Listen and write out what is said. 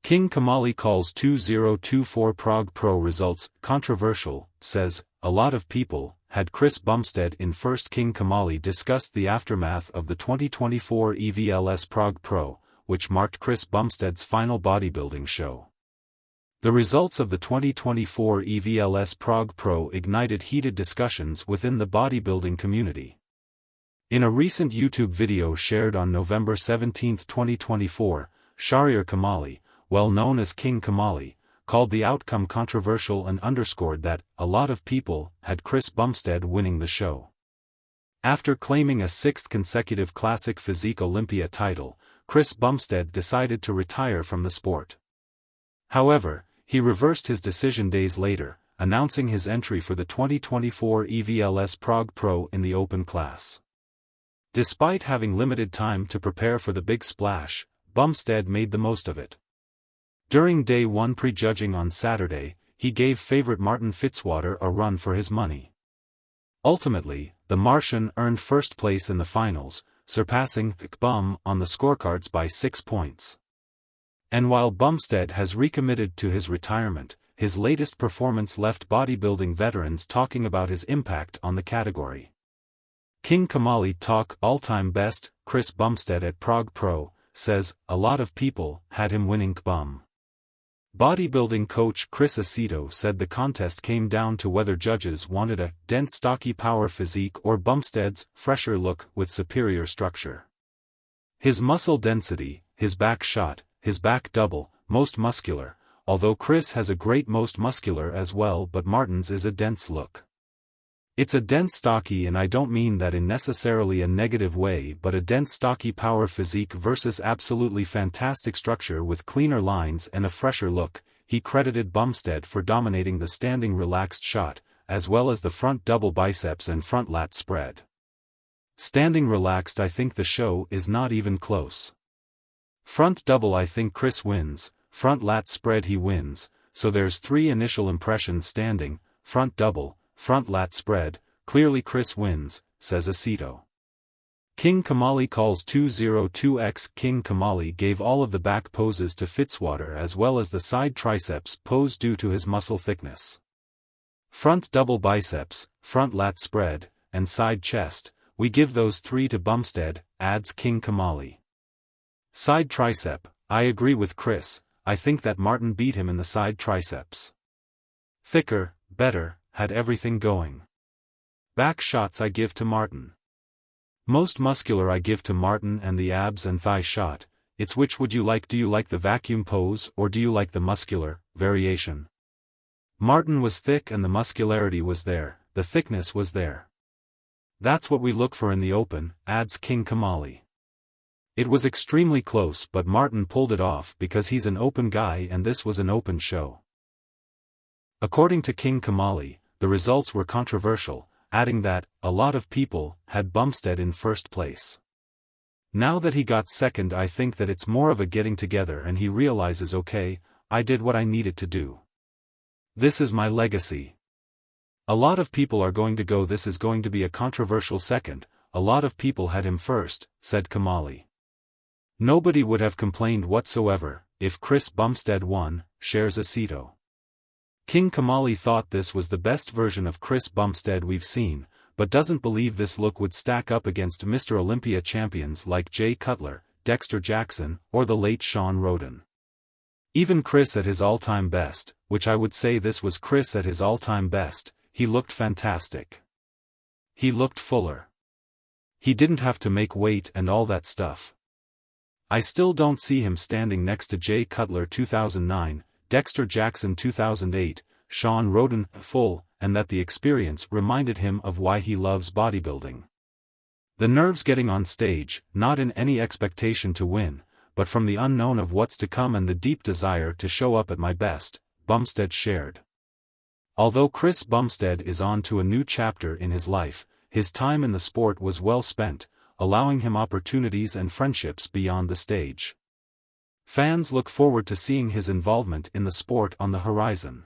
King Kamali calls 2024 Prague Pro results controversial, says, a lot of people had Chris Bumstead in first. King Kamali discussed the aftermath of the 2024 EVLS Prague Pro, which marked Chris Bumstead's final bodybuilding show. The results of the 2024 EVLS Prague Pro ignited heated discussions within the bodybuilding community. In a recent YouTube video shared on November 17, 2024, Shahryar Kamali, well known as King Kamali, called the outcome controversial and underscored that a lot of people had Chris Bumstead winning the show. After claiming a sixth consecutive Classic Physique Olympia title, Chris Bumstead decided to retire from the sport. However, he reversed his decision days later, announcing his entry for the 2024 EVLS Prague Pro in the open class. Despite having limited time to prepare for the big splash, Bumstead made the most of it. During day one prejudging on Saturday, he gave favorite Martin Fitzwater a run for his money. Ultimately, the Martian earned first place in the finals, surpassing Bum on the scorecards by 6 points. And while Bumstead has recommitted to his retirement, his latest performance left bodybuilding veterans talking about his impact on the category. King Kamali talk all-time best. Chris Bumstead at Prague Pro, says, a lot of people had him winning Bum. Bodybuilding coach Chris Aceto said the contest came down to whether judges wanted a dense stocky power physique or Bumstead's fresher look with superior structure. His muscle density, his back shot, his back double, most muscular, although Chris has a great most muscular as well, but Martin's is a dense look. It's a dense stocky, and I don't mean that in necessarily a negative way, but a dense stocky power physique versus absolutely fantastic structure with cleaner lines and a fresher look. He credited Bumstead for dominating the standing relaxed shot, as well as the front double biceps and front lat spread. Standing relaxed, I think the show is not even close. Front double, I think Chris wins, front lat spread he wins, so there's three initial impressions: standing, front double, front lat spread. Clearly Chris wins, says Aceto. King Kamali calls 202x. King Kamali gave all of the back poses to Fitzwater as well as the side triceps pose due to his muscle thickness. Front double biceps, front lat spread, and side chest, we give those three to Bumstead, adds King Kamali. Side tricep, I agree with Chris, I think that Martin beat him in the side triceps. Thicker, better, had everything going. Back shots I give to Martin. Most muscular I give to Martin, and the abs and thigh shot, it's which would you like? Do you like the vacuum pose or do you like the muscular variation? Martin was thick and the muscularity was there, the thickness was there. That's what we look for in the open, adds King Kamali. It was extremely close, but Martin pulled it off because he's an open guy and this was an open show. According to King Kamali, the results were controversial, adding that a lot of people had Bumstead in first place. Now that he got second, I think that it's more of a getting together and he realizes, okay, I did what I needed to do. This is my legacy. A lot of people are going to go, this is going to be a controversial second, a lot of people had him first, said Kamali. Nobody would have complained whatsoever if Chris Bumstead won, shares Aceto. King Kamali thought this was the best version of Chris Bumstead we've seen, but doesn't believe this look would stack up against Mr. Olympia champions like Jay Cutler, Dexter Jackson, or the late Sean Roden. Even Chris at his all-time best, which I would say this was Chris at his all-time best, he looked fantastic. He looked fuller. He didn't have to make weight and all that stuff. I still don't see him standing next to Jay Cutler 2009, Dexter Jackson 2008, Sean Roden full, and that the experience reminded him of why he loves bodybuilding. The nerves getting on stage, not in any expectation to win, but from the unknown of what's to come and the deep desire to show up at my best, Bumstead shared. Although Chris Bumstead is on to a new chapter in his life, his time in the sport was well spent, allowing him opportunities and friendships beyond the stage. Fans look forward to seeing his involvement in the sport on the horizon.